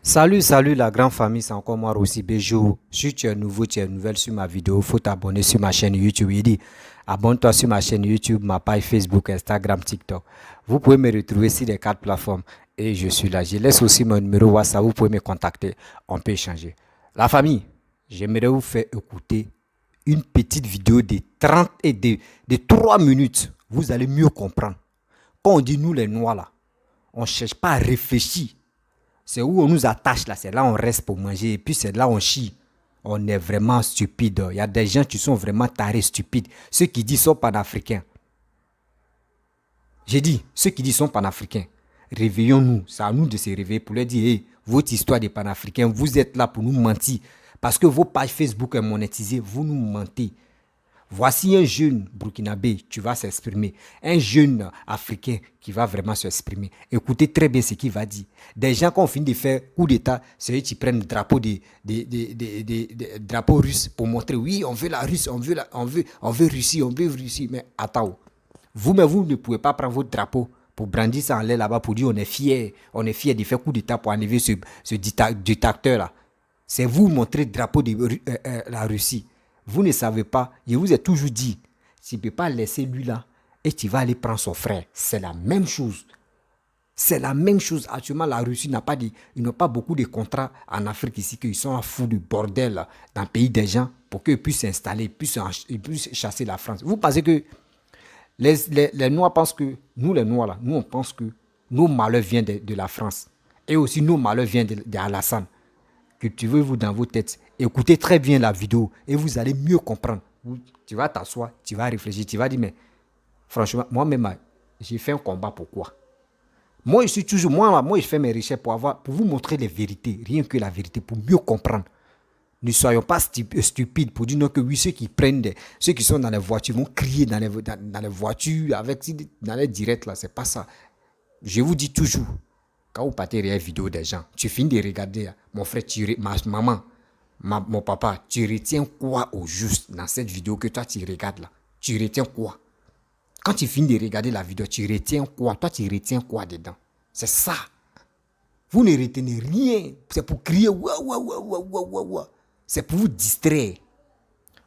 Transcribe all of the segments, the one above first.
Salut la grande famille, c'est encore moi aussi Béjou. Si tu es nouveau, tu es nouvelle sur ma vidéo, faut t'abonner sur ma chaîne YouTube. Il dit, abonne-toi sur ma chaîne YouTube, ma page Facebook, Instagram, TikTok. Vous pouvez me retrouver sur les 4 plateformes et je suis là. Je laisse aussi mon numéro WhatsApp, vous pouvez me contacter, on peut échanger. La famille, j'aimerais vous faire écouter une petite vidéo de 30 et de 3 minutes. Vous allez mieux comprendre. Quand on dit nous les noirs là, on ne cherche pas à réfléchir. C'est où on nous attache là, c'est là on reste pour manger et puis c'est là on chie. On est vraiment stupide. Il y a des gens qui sont vraiment tarés, stupides. Ceux qui disent sont panafricains. J'ai dit, ceux qui disent sont panafricains. Réveillons-nous. C'est à nous de se réveiller pour leur dire, hey, votre histoire des panafricains, vous êtes là pour nous mentir. Parce que vos pages Facebook sont monétisées, vous nous mentez. Voici un jeune burkinabé qui va s'exprimer, un jeune africain qui va vraiment s'exprimer. Écoutez très bien ce qu'il va dire. Des gens qui ont fini de faire coup d'État, c'est eux qui prennent le drapeau des drapeaux russes pour montrer, oui, on veut la Russie, on veut Russie, on veut Russie. Mais attends, vous ne pouvez pas prendre votre drapeau pour brandir ça en l'air là-bas pour dire on est fier de faire coup d'État pour enlever ce dictateur-là. C'est vous montrer le drapeau de la Russie. Vous ne savez pas, je vous ai toujours dit, tu ne peux pas laisser lui là et tu vas aller prendre son frère. C'est la même chose. C'est la même chose. Actuellement, la Russie n'a pas ils n'ont pas beaucoup de contrats en Afrique ici, qu'ils sont à fou du bordel là, dans le pays des gens pour qu'ils puissent s'installer, ils puissent chasser la France. Vous pensez que les Noirs pensent que, nous les Noirs là, nous on pense que nos malheurs viennent de la France. Et aussi nos malheurs viennent d'Alassane. Cultivez-vous dans vos têtes. Écoutez très bien la vidéo et vous allez mieux comprendre. Tu vas t'asseoir, tu vas réfléchir, tu vas dire, mais franchement, moi-même, j'ai fait un combat pourquoi? Moi, je suis toujours, moi, je fais mes recherches pour vous montrer les vérités, rien que la vérité, pour mieux comprendre. Ne soyons pas stupides pour dire non que oui, ceux qui sont dans les voitures vont crier dans les voitures, dans les directs, là, c'est pas ça. Je vous dis toujours, quand vous partez regarder vidéo des gens, tu finis de regarder, mon frère, ma maman, mon papa, tu retiens quoi au juste dans cette vidéo que toi tu regardes là? Tu retiens quoi? Quand tu finis de regarder la vidéo, tu retiens quoi? Toi tu retiens quoi dedans? C'est ça. Vous ne retenez rien. C'est pour crier ouah, ouah, ouah, ouah, ouah, ouah, ouah. C'est pour vous distraire.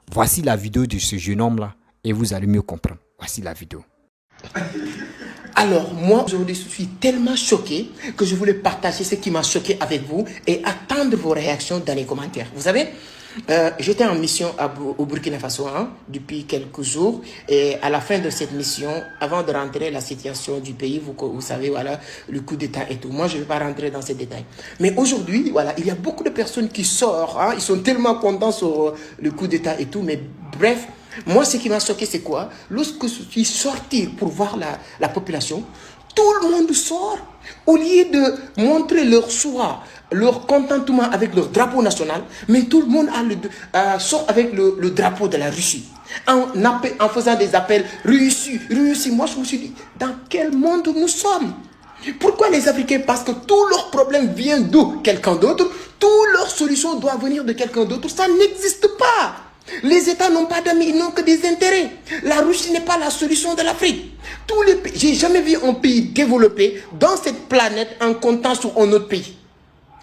Voici la vidéo de ce jeune homme là et vous allez mieux comprendre. Voici la vidéo. Alors, moi, aujourd'hui, je suis tellement choqué que je voulais partager ce qui m'a choqué avec vous et attendre vos réactions dans les commentaires. Vous savez, j'étais en mission au Burkina Faso depuis quelques jours et à la fin de cette mission, avant de rentrer la situation du pays, vous savez, voilà, le coup d'État et tout. Moi, je ne vais pas rentrer dans ces détails. Mais aujourd'hui, voilà, il y a beaucoup de personnes qui sortent, ils sont tellement contents sur le coup d'État et tout, mais bref, moi, ce qui m'a choqué, c'est quoi? Lorsque je suis sorti pour voir la population, tout le monde sort. Au lieu de montrer leur joie, leur contentement avec leur drapeau national, mais tout le monde sort avec le drapeau de la Russie. En faisant des appels Russie, Russie. Moi, je me suis dit, dans quel monde nous sommes? Pourquoi les Africains? Parce que tous leurs problèmes viennent de quelqu'un d'autre. Toutes leurs solutions doivent venir de quelqu'un d'autre. Ça n'existe pas. Les États n'ont pas d'amis, ils n'ont que des intérêts. La Russie n'est pas la solution de l'Afrique. Tous les pays, j'ai jamais vu un pays développé dans cette planète en comptant sur un autre pays.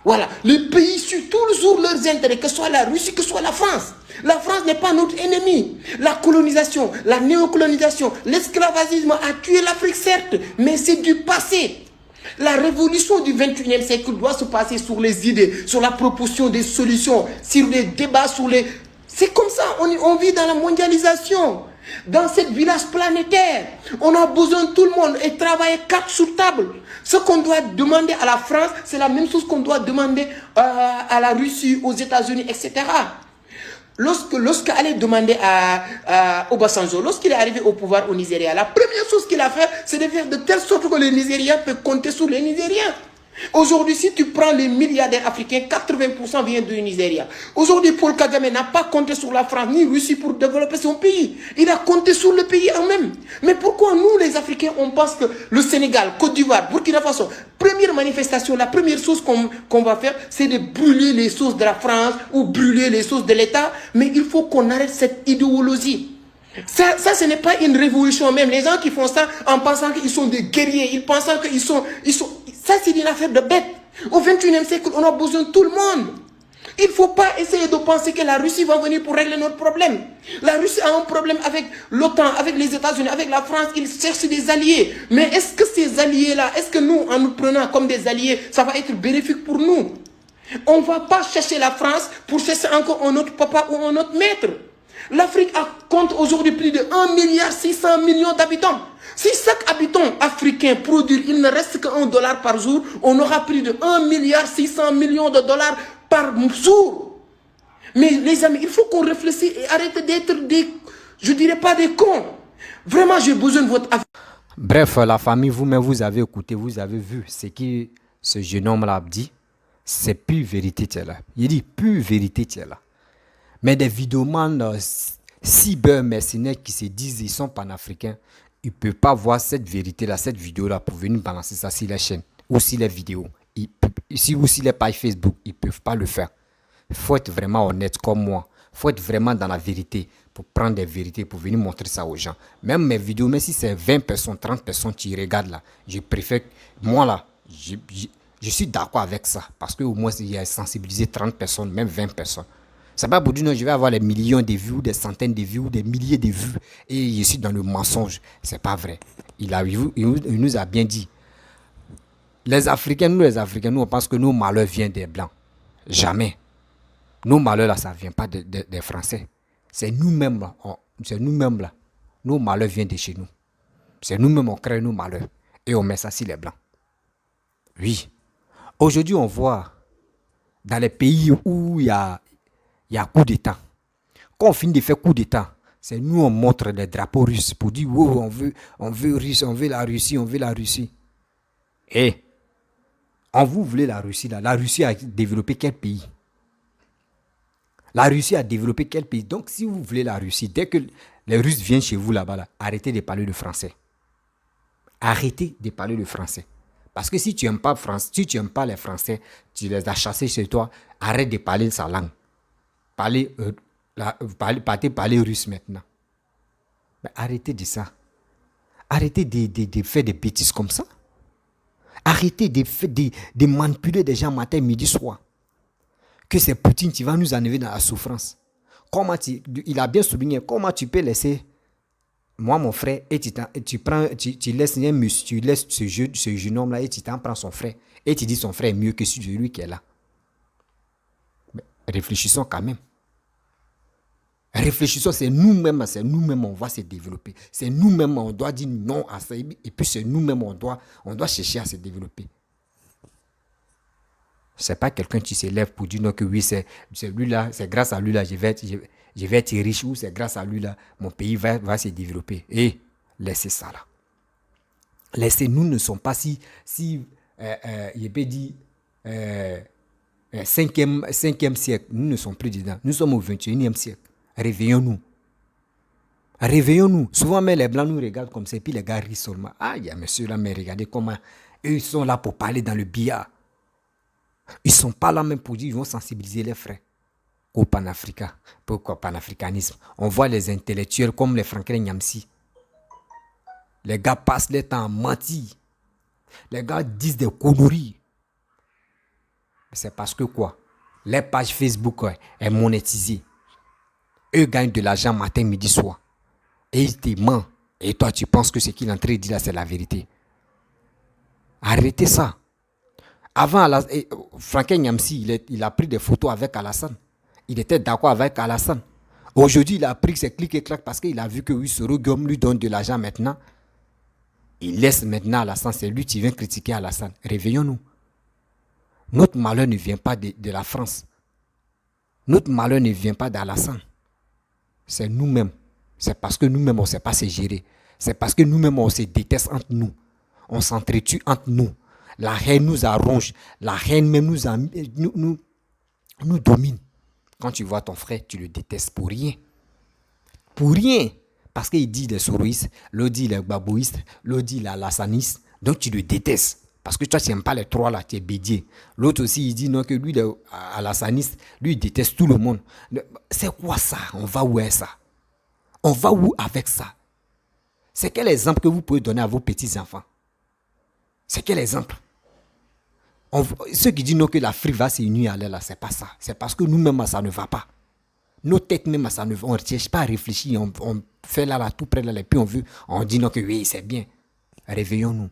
Voilà, les pays suivent toujours leurs intérêts, que ce soit la Russie, que ce soit la France. La France n'est pas notre ennemi. La colonisation, la néocolonisation, l'esclavagisme a tué l'Afrique, certes, mais c'est du passé. La révolution du 21e siècle doit se passer sur les idées, sur la proposition des solutions, sur les débats, sur les... C'est comme ça, on vit dans la mondialisation, dans cette village planétaire. On a besoin de tout le monde et travailler carte sur table. Ce qu'on doit demander à la France, c'est la même chose qu'on doit demander à la Russie, aux États-Unis, etc. Lorsqu'elle est demandé à Obasanjo, lorsqu'il est arrivé au pouvoir au Nigeria, la première chose qu'il a fait, c'est de faire de telle sorte que les Nigériens peuvent compter sur les Nigériens. Aujourd'hui, si tu prends les milliardaires africains, 80% viennent du Nigeria. Aujourd'hui, Paul Kagame n'a pas compté sur la France ni Russie pour développer son pays. Il a compté sur le pays en même. Mais pourquoi nous, les Africains, on pense que le Sénégal, Côte d'Ivoire, Burkina Faso, première manifestation, la première chose qu'on va faire, c'est de brûler les sources de la France ou brûler les sources de l'État. Mais il faut qu'on arrête cette idéologie. Ça, ce n'est pas une révolution même. Les gens qui font ça en pensant qu'ils sont des guerriers, ils pensent qu'ils sont... Ça, c'est une affaire de bête. Au XXIe siècle, on a besoin de tout le monde. Il ne faut pas essayer de penser que la Russie va venir pour régler notre problème. La Russie a un problème avec l'OTAN, avec les États-Unis, avec la France. Ils cherchent des alliés. Mais est-ce que ces alliés-là, est-ce que nous, en nous prenant comme des alliés, ça va être bénéfique pour nous? On ne va pas chercher la France pour chercher encore un autre papa ou un autre maître. L'Afrique compte aujourd'hui plus de 1,6 milliard d'habitants. Si chaque habitant africain produit, il ne reste qu'un dollar par jour, on aura plus de 1,6 milliard de dollars par jour. Mais les amis, il faut qu'on réfléchisse et arrête d'être des, je dirais pas des cons. Vraiment, j'ai besoin de votre avis. Bref, la famille, vous-même, vous avez écouté, vous avez vu ce que ce jeune homme-là a dit. C'est pure vérité, tu es là. Il dit pure vérité, tu es là. Mais des vidéomans cyber-mercenaires qui se disent ils sont panafricains, ils ne peuvent pas voir cette vérité-là, cette vidéo-là pour venir balancer ça sur les chaînes ou sur les vidéos. Ou sur les pages Facebook, ils ne peuvent pas le faire. Il faut être vraiment honnête comme moi. Il faut être vraiment dans la vérité pour prendre des vérités, pour venir montrer ça aux gens. Même mes vidéos, même si c'est 20 personnes, 30 personnes qui regardent là, je préfère, moi là, je suis d'accord avec ça. Parce qu'au moins, il y a sensibilisé 30 personnes, même 20 personnes. C'est pas pour dire non, je vais avoir les millions de vues, des centaines de vues, des milliers de vues. Et je suis dans le mensonge. C'est pas vrai. Il nous a bien dit. Les Africains, nous, on pense que nos malheurs viennent des Blancs. Jamais. Nos malheurs, là, ça ne vient pas des Français. C'est nous-mêmes, là. C'est nous-mêmes, là. Nos malheurs viennent de chez nous. C'est nous-mêmes, on crée nos malheurs. Et on met ça sur les Blancs. Oui. Aujourd'hui, on voit dans les pays où il y a coup d'État. Quand on finit de faire coup d'État, c'est nous, on montre les drapeaux russes pour dire, oh, on veut la Russie. Et vous voulez la Russie, là. La Russie a développé quel pays? La Russie a développé quel pays? Donc, si vous voulez la Russie, dès que les Russes viennent chez vous là-bas, là, arrêtez de parler le français. Arrêtez de parler le français. Parce que si tu n'aimes pas les Français, tu les as chassés chez toi, arrête de parler sa langue. Parlez russe maintenant. Mais arrêtez de ça. Arrêtez de faire des bêtises comme ça. Arrêtez de manipuler des gens matin, midi, soir. Que c'est Poutine qui va nous enlever dans la souffrance. Il a bien souligné, comment tu peux laisser moi, mon frère, et tu laisses ce jeune homme-là et tu t'en prends son frère. Et tu dis son frère est mieux que celui qui est là. Mais réfléchissons quand même. Réfléchissons, c'est nous-mêmes, on va se développer. C'est nous-mêmes, on doit dire non à ça. Et puis c'est nous-mêmes, on doit chercher à se développer. C'est pas quelqu'un qui s'élève pour dire non que oui, c'est lui-là, c'est grâce à lui-là, je vais être riche, ou c'est grâce à lui-là, mon pays va se développer. Et laissez ça là. Nous ne sommes pas je peux dire, 5e siècle. Nous ne sommes plus dedans. Nous sommes au 21e siècle. Réveillons-nous. Réveillons-nous. Souvent, mais les Blancs nous regardent comme ça, et puis les gars rient seulement. Ah, il y a monsieur là, mais regardez comment eux, ils sont là pour parler dans le billard. Ils ne sont pas là même pour dire, ils vont sensibiliser les frères au panafricanisme. On voit les intellectuels comme les Franklin Nyamsi. Les gars passent leur temps à mentir. Les gars disent des conneries. C'est parce que quoi? Les pages Facebook est monétisée. Eux gagnent de l'argent matin, midi, soir. Et ils te mentent. Et toi, tu penses que ce qu'il est en train de dire là, c'est la vérité. Arrêtez ça. Avant, Franklin Nyamsi, il a pris des photos avec Alassane. Il était d'accord avec Alassane. Aujourd'hui, il a pris ses clics et claques parce qu'il a vu que oui, Sorogum lui donne de l'argent maintenant. Il laisse maintenant Alassane. C'est lui qui vient critiquer Alassane. Réveillons-nous. Notre malheur ne vient pas de la France. Notre malheur ne vient pas d'Alassane. C'est nous-mêmes. C'est parce que nous-mêmes, on ne sait pas se gérer. C'est parce que nous-mêmes, on se déteste entre nous. On s'entretue entre nous. La haine nous arrange. La haine même nous domine. Quand tu vois ton frère, tu le détestes pour rien. Pour rien. Parce qu'il dit des soroïstes, l'autre dit les babouistes, l'autre dit les alassanistes. Donc tu le détestes. Parce que toi, tu n'aimes pas les trois là, tu es bédié. L'autre aussi, il dit non, que lui, alassaniste, lui, il déteste tout le monde. C'est quoi ça? On va où est ça? On va où avec ça? C'est quel exemple que vous pouvez donner à vos petits-enfants? C'est quel exemple? Ceux qui disent non que l'Afrique va s'unir à l'air là, c'est pas ça. C'est parce que nous-mêmes, ça ne va pas. Nos têtes même, ça ne va. On ne cherche pas à réfléchir. On fait là, tout près là, et puis on dit non que oui, c'est bien. Réveillons-nous.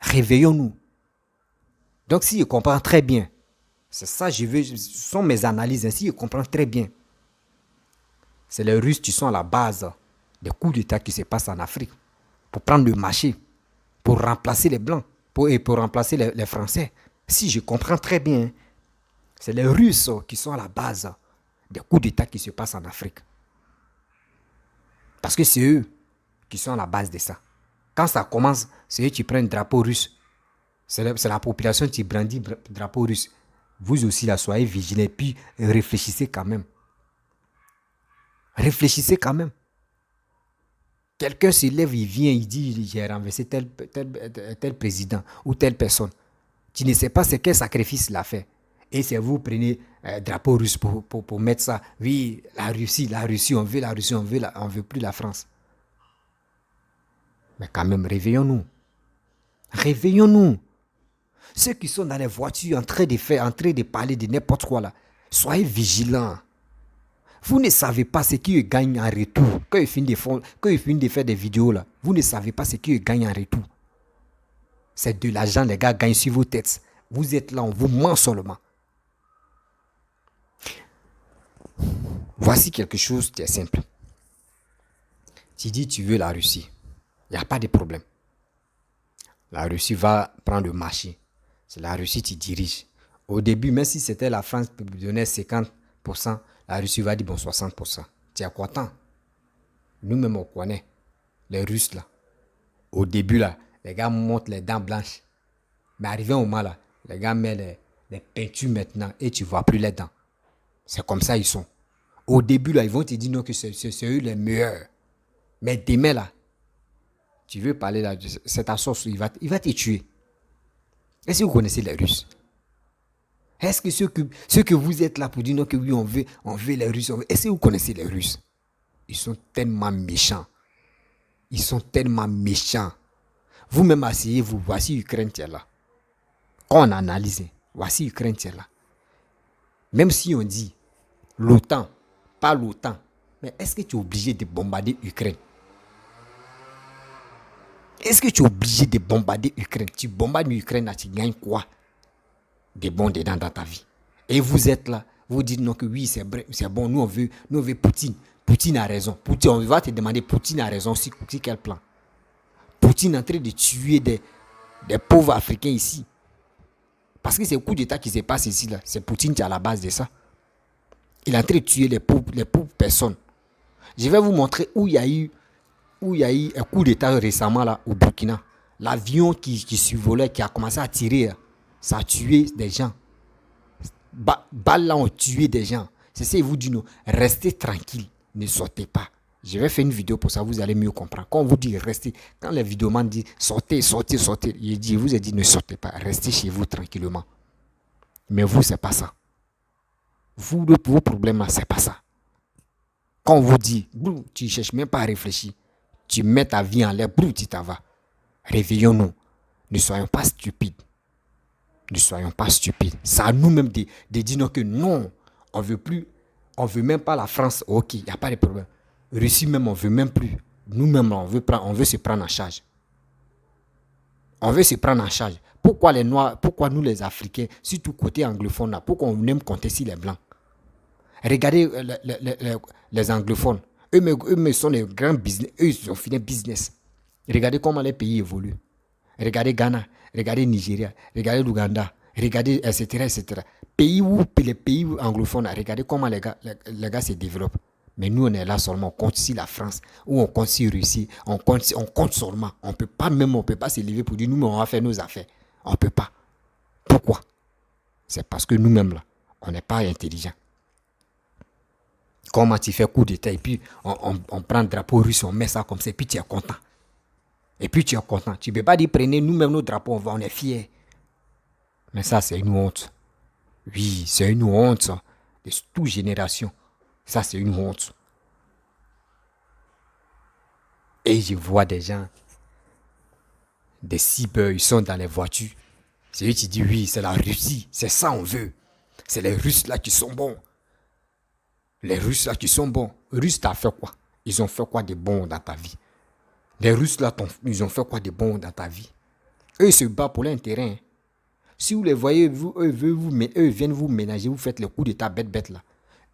Réveillons-nous. Donc, si je comprends très bien, c'est ça, ce sont mes analyses. Si je comprends très bien, c'est les Russes qui sont à la base des coups d'État qui se passent en Afrique pour prendre le marché, pour remplacer les Blancs et pour remplacer les Français. Si je comprends très bien, c'est les Russes qui sont à la base des coups d'État qui se passent en Afrique. Parce que c'est eux qui sont à la base de ça. Quand ça commence, c'est eux qui prennent le drapeau russe. C'est la population qui brandit le drapeau russe. Vous aussi, là, soyez vigilants, puis réfléchissez quand même. Réfléchissez quand même. Quelqu'un se lève, il vient, il dit, j'ai renversé tel président ou telle personne. Tu ne sais pas ce quel sacrifice il a fait. Et c'est vous prenez drapeau russe pour mettre ça. Oui, la Russie, on veut la Russie, on veut plus la France. Mais quand même, réveillons-nous. Réveillons-nous. Ceux qui sont dans les voitures en train de parler de n'importe quoi là, soyez vigilants. Vous ne savez pas ce qu'ils gagnent en retour. Quand ils finissent de faire des vidéos là, vous ne savez pas ce qu'ils gagnent en retour. C'est de l'argent, les gars gagnent sur vos têtes. Vous êtes là, on vous ment seulement. Voici quelque chose qui est simple. Tu dis tu veux la Russie. Il n'y a pas de problème. La Russie va prendre le marché. C'est la Russie qui dirige. Au début, même si c'était la France qui donnait 50%, la Russie va dire bon 60%. Tu as quoi tant? Nous-mêmes on connaît. Les Russes là. Au début là, les gars montent les dents blanches. Mais arrivé au moment là, les gars mettent les peintures maintenant et tu ne vois plus les dents. C'est comme ça ils sont. Au début là, ils vont te dire non que c'est eux les meilleurs. Mais demain là, tu veux parler là, c'est ta source, il va te tuer. Est-ce que vous connaissez les Russes? Est-ce que ceux que vous êtes là pour dire non que oui, on veut les Russes, est-ce que vous connaissez les Russes? Ils sont tellement méchants. Ils sont tellement méchants. Vous-même asseyez-vous, voici Ukraine qui est là. Quand on analyse, voici Ukraine qui est là. Même si on dit l'OTAN, pas l'OTAN, mais est-ce que tu es obligé de bombarder Ukraine? Est-ce que tu es obligé de bombarder Ukraine? Tu bombardes l'Ukraine, tu gagnes quoi? Des bons dedans dans ta vie. Et vous êtes là, vous dites non que oui, c'est bon, nous on veut Poutine. Poutine a raison. Poutine, on va te demander, Poutine a raison, sur quel plan? Poutine est en train de tuer des pauvres Africains ici. Parce que c'est le coup d'État qui se passe ici, là. C'est Poutine qui est à la base de ça. Il est en train de tuer les pauvres personnes. Je vais vous montrer où il y a eu un coup d'État récemment là, au Burkina. L'avion qui survolait, qui a commencé à tirer, ça a tué des gens. Balles là ont tué des gens. C'est ça, il vous dit non, restez tranquille, ne sortez pas. Je vais faire une vidéo pour ça, vous allez mieux comprendre. Quand on vous dit restez, quand les vidéomans disent sortez, il vous a dit ne sortez pas, restez chez vous tranquillement. Mais vous, c'est pas ça. Vous, vos problèmes là, c'est pas ça. Quand on vous dit, tu ne cherches même pas à réfléchir, tu mets ta vie en l'air, tu t'en vas. Réveillons-nous. Ne soyons pas stupides. Ne soyons pas stupides. C'est à nous-mêmes de dire que non, on ne veut plus, on ne veut même pas la France. Ok, il n'y a pas de problème. Russie même, on ne veut même plus. Nous-mêmes, on veut se prendre en charge. On veut se prendre en charge. Pourquoi les Noirs, pourquoi nous les Africains, surtout côté anglophone, là, pourquoi on aime compter sur les Blancs? Regardez les anglophones. Eux sont les grands business. Eux, ils ont fini business. Regardez comment les pays évoluent. Regardez Ghana, regardez Nigeria, regardez l'Ouganda, regardez, etc. Les pays anglophones, regardez comment les gars se développent. Mais nous, on est là seulement, on compte sur la France, ou on compte sur Russie, on compte seulement. On ne peut pas se lever pour dire, nous, on va faire nos affaires. On ne peut pas. Pourquoi? C'est parce que nous-mêmes, là, on n'est pas intelligents. Comment tu fais coup d'État et puis on prend le drapeau russe, on met ça comme ça et puis tu es content. Et puis tu es content. Tu ne peux pas dire prenez nous-mêmes nos drapeaux, on est fiers. Mais ça, c'est une honte. Oui, c'est une honte, ça. De toute génération. Ça, c'est une honte. Et je vois des gens, des cyber, ils sont dans les voitures. C'est eux qui disent oui, c'est la Russie, c'est ça on veut. C'est les Russes là qui sont bons. Les Russes là qui sont bons. Les Russes t'as fait quoi? Ils ont fait quoi de bon dans ta vie? Les Russes là, ils ont fait quoi de bon dans ta vie? Eux ils se battent pour l'intérêt. Hein. Si vous les voyez, eux viennent vous ménager, vous faites le coup d'état bête là.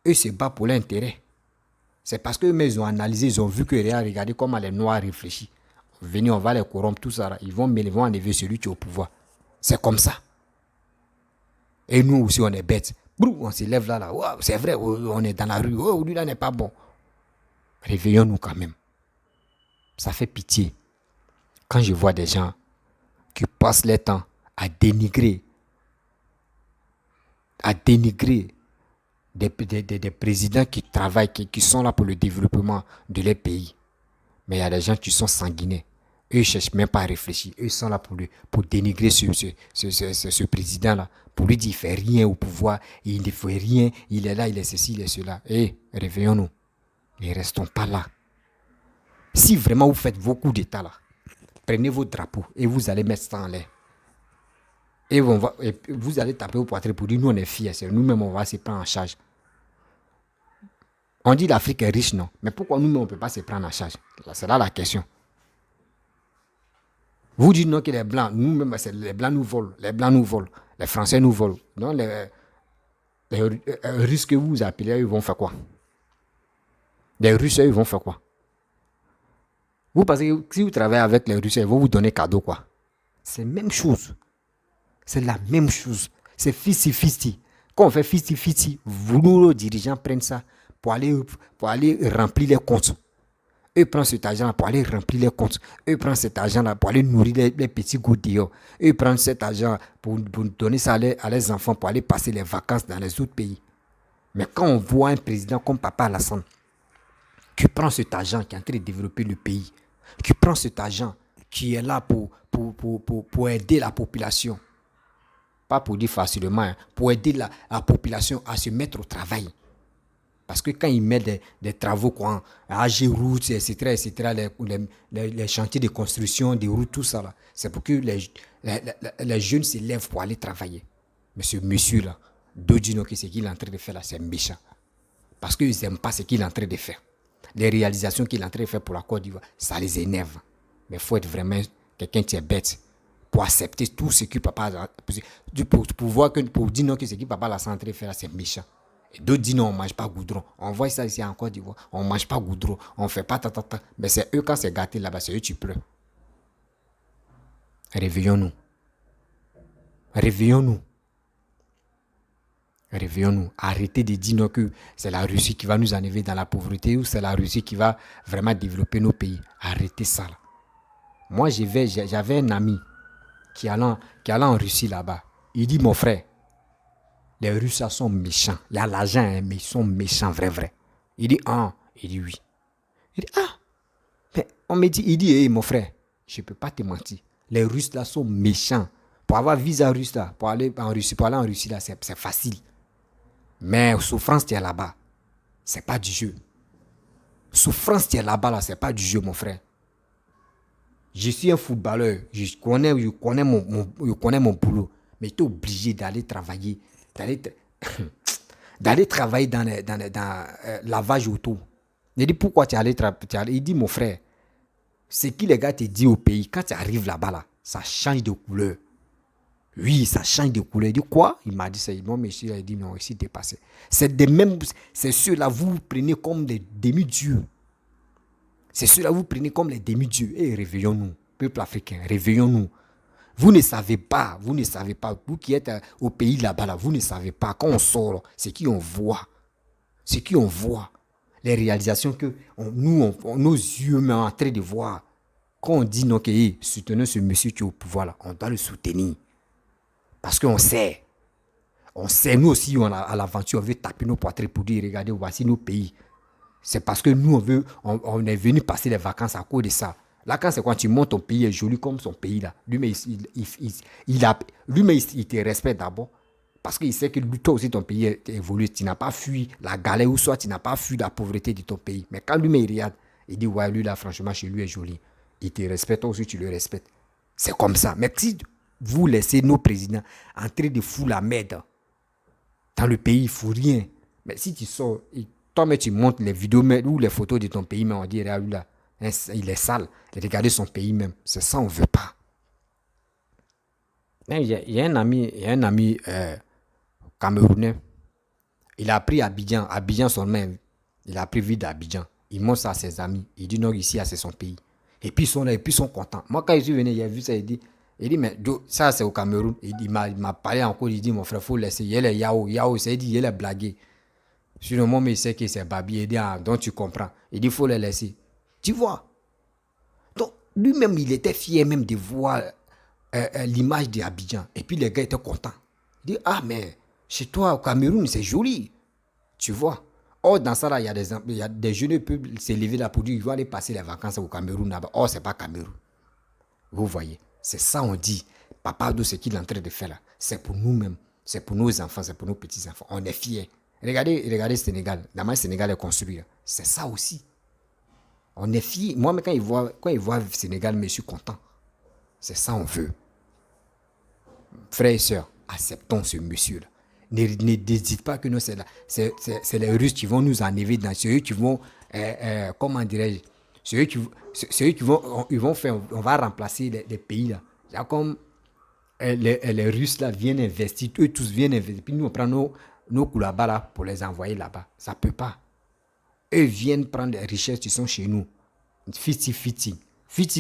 Eux se battent pour l'intérêt. C'est parce que ils ont analysé, ils ont vu que regardez comment les Noirs réfléchissent. Venez, on va les corrompre, tout ça. Là. Ils vont enlever celui qui est au pouvoir. C'est comme ça. Et nous aussi, on est bêtes. On se lève là. Wow, c'est vrai, on est dans la rue. Oh, lui là n'est pas bon. Réveillons-nous quand même. Ça fait pitié. Quand je vois des gens qui passent leur temps à dénigrer des présidents qui travaillent, qui sont là pour le développement de leur pays. Mais il y a des gens qui sont sanguinaires. Eux ne cherchent même pas à réfléchir. Eux sont là pour dénigrer ce président-là. Pour lui dire qu'il ne fait rien au pouvoir. Il ne fait rien. Il est là, il est ceci, il est cela. Réveillons-nous. Ne restons pas là. Si vraiment vous faites vos coups d'état là, prenez vos drapeaux et vous allez mettre ça en l'air. Et vous allez taper au poitrine pour dire nous on est fiers. C'est nous-mêmes on va se prendre en charge. On dit l'Afrique est riche, non? Mais pourquoi nous-mêmes on ne peut pas se prendre en charge? C'est là la question. Vous dites non que les Blancs, nous-mêmes, les Blancs nous volent. Les Blancs nous volent. Les Français nous volent. Donc les Russes que vous appelez, ils vont faire quoi? Les Russes, ils vont faire quoi? Vous pensez que si vous travaillez avec les Russes, ils vont vous donner cadeau quoi? C'est la même chose. C'est la même chose. C'est fisti-fisti. Quand on fait fisti-fisti, vous, nos dirigeants prennent ça pour aller remplir les comptes. Eux prennent cet argent pour aller remplir les comptes. Eux prennent cet argent-là pour aller nourrir les petits gouttes. Eux prennent cet argent pour donner ça à leurs enfants pour aller passer les vacances dans les autres pays. Mais quand on voit un président comme Papa Alassane, qui prend cet argent, qui est en train de développer le pays, qui prend cet argent, qui est là pour aider la population, pas pour dire facilement, hein, pour aider la population à se mettre au travail. Parce que quand ils mettent des travaux, quoi, AG-Routes, etc., les chantiers de construction, des routes, tout ça, là, c'est pour que les jeunes se lèvent pour aller travailler. Mais ce monsieur-là, Dodino, ce qu'il est en train de faire là, c'est méchant. Parce qu'ils n'aiment pas ce qu'il est en train de faire. Les réalisations qu'il est en train de faire pour la Côte d'Ivoire, ça les énerve. Mais il faut être vraiment quelqu'un qui est bête pour accepter tout ce que papa pour dire non que ce que papa l'a centré faire, c'est méchant. Et d'autres disent non, on ne mange pas goudron. On voit ça ici en Côte d'Ivoire. On ne mange pas goudron. On ne fait pas ta. Mais c'est eux quand c'est gâté là-bas, c'est eux qui pleurent. Réveillons-nous. Réveillons-nous. Réveillons-nous. Arrêtez de dire non que c'est la Russie qui va nous enlever dans la pauvreté ou c'est la Russie qui va vraiment développer nos pays. Arrêtez ça là. Moi, j'avais un ami qui allait en Russie là-bas. Il dit, mon frère, les Russes sont méchants. Il y a l'argent, hein, mais ils sont méchants, vrai. Il dit, ah. Il dit, oui. Il dit, ah. Mais on me dit, il dit, hey, mon frère, je ne peux pas te mentir. Les Russes là sont méchants. Pour avoir visa russe là, pour aller en Russie là, c'est facile. Mais souffrance, tu es là-bas. C'est pas du jeu. Souffrance, tu es là-bas, là, c'est pas du jeu, mon frère. Je suis un footballeur. Je connais mon boulot. Mais tu es obligé d'aller travailler. D'aller travailler dans lavage auto. Il dit, pourquoi tu es allé travailler? Il dit, mon frère, ce que les gars te disent au pays, quand tu arrives là-bas, là, ça change de couleur. Oui, ça change de couleur. Il dit quoi? Il m'a dit ça. Non, monsieur, il dit non, ici, dépassé. C'est ceux-là, vous prenez comme des demi-dieux. C'est ceux-là, vous prenez comme les demi-dieux. Et réveillons-nous, peuple africain, réveillons-nous. Vous ne savez pas. Vous qui êtes au pays là-bas, là, vous ne savez pas. Quand on sort, c'est qui on voit. Les réalisations que nos yeux sont en train de voir. Quand on dit non, que soutenons ce monsieur qui est au pouvoir, là, on doit le soutenir. Parce qu'on sait. Nous aussi, à l'aventure, on veut taper nos poitrines pour dire, regardez, voici nos pays. C'est parce que nous, on est venu passer les vacances à cause de ça. Là, quand c'est quand tu montes, ton pays est joli comme son pays là. Lui-même, il te respecte d'abord. Parce qu'il sait que toi aussi, ton pays est évolué. Tu n'as pas fui la galère ou soit tu n'as pas fui la pauvreté de ton pays. Mais quand lui-même, il regarde, il dit, ouais, lui là, franchement, chez lui est joli. Il te respecte, toi aussi, tu le respectes. C'est comme ça. Mais si vous laissez nos présidents en train de foutre la merde. Dans le pays, il ne faut rien. Mais si tu sors, toi-même tu montres les vidéos ou les photos de ton pays, mais on dit, là, il est sale. Regardez son pays même. C'est ça, on ne veut pas. Il y a un ami camerounais. Il a pris Abidjan seulement. Il a pris vide d'Abidjan. Il montre ça à ses amis. Il dit non, ici, c'est son pays. Et puis ils sont là, et puis ils sont contents. Moi, quand je suis venu, il a vu ça, il dit, mais ça, c'est au Cameroun. Il m'a parlé encore, il dit, mon frère, il faut laisser. Il y a les Yao, c'est dit, il y a les blagués. Sur le moment, il sait que c'est Babi. Il dit, ah, donc tu comprends. Il dit, il faut les laisser. Tu vois? Donc, lui-même, il était fier même de voir l'image d'Abidjan. Et puis les gars étaient contents. Il dit, ah, mais chez toi, au Cameroun, c'est joli. Tu vois? Or, dans ça, là, il y a des jeunes qui peuvent s'élever là pour dire qu'ils vont aller passer les vacances au Cameroun là-bas. Or, c'est pas Cameroun. Vous voyez? C'est ça, on dit. Papa, d'où ce qu'il est en train de faire là? C'est pour nous-mêmes. C'est pour nos enfants, c'est pour nos petits-enfants. On est fiers. Regardez le Sénégal. Dans le Sénégal est construit là. C'est ça aussi. On est fiers. Moi, mais quand ils voient le Sénégal, je suis content. C'est ça on veut. Frères et sœurs, acceptons ce monsieur-là. Ne dites pas que non, c'est les Russes qui vont nous enlever dans ceux qui vont, comment dirais-je, ceux qui vont, ils vont faire, on va remplacer les pays là. C'est comme les Russes là viennent investir, eux tous viennent investir, puis nous on prend nos coulabas là pour les envoyer là-bas. Ça peut pas. Eux viennent prendre les richesses qui sont chez nous. Fiti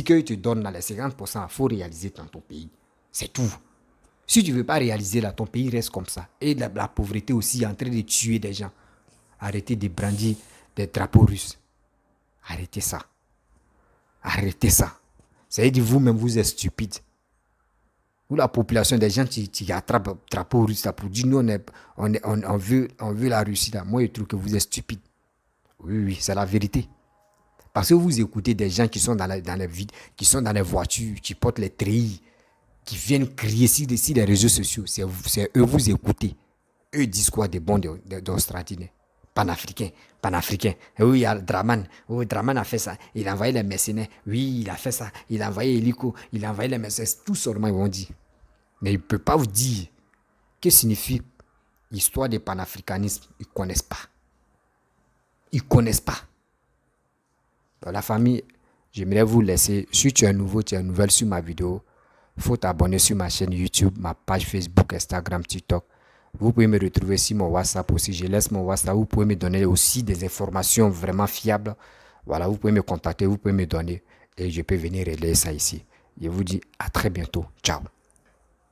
que te donnent là, les 50%, il faut réaliser dans ton pays. C'est tout. Si tu ne veux pas réaliser là, ton pays reste comme ça. Et la pauvreté aussi est en train de tuer des gens. Arrêtez de brandir des drapeaux russes. Arrêtez ça. Arrêtez ça. C'est-à-dire vous-même, vous êtes stupide. Vous, la population des gens qui attrapent drapeaux russes là pour dire nous, on veut la Russie là. Moi, je trouve que vous êtes stupide. Oui, c'est la vérité. Parce que vous écoutez des gens qui sont dans les voitures, qui portent les treillis, qui viennent crier sur les réseaux sociaux. C'est eux vous écoutez. Eux disent quoi de bon d'Australiens, panafricains. Oui, il y a Draman. Oui, Draman a fait ça. Il a envoyé les mercenaires. Oui, il a fait ça. Il a envoyé Hélico. Il a envoyé les mercenaires. Tout seulement, ils vont dire. Mais ils ne peuvent pas vous dire que signifie l'histoire du panafricanisme. Ils ne connaissent pas. Ils ne connaissent pas. Dans la famille, j'aimerais vous laisser. Si tu es nouveau, tu es nouvelle sur ma vidéo, il faut t'abonner sur ma chaîne YouTube, ma page Facebook, Instagram, TikTok. Vous pouvez me retrouver sur mon WhatsApp aussi. Je laisse mon WhatsApp. Vous pouvez me donner aussi des informations vraiment fiables. Voilà, vous pouvez me contacter, vous pouvez me donner et je peux venir relayer ça ici. Je vous dis à très bientôt. Ciao.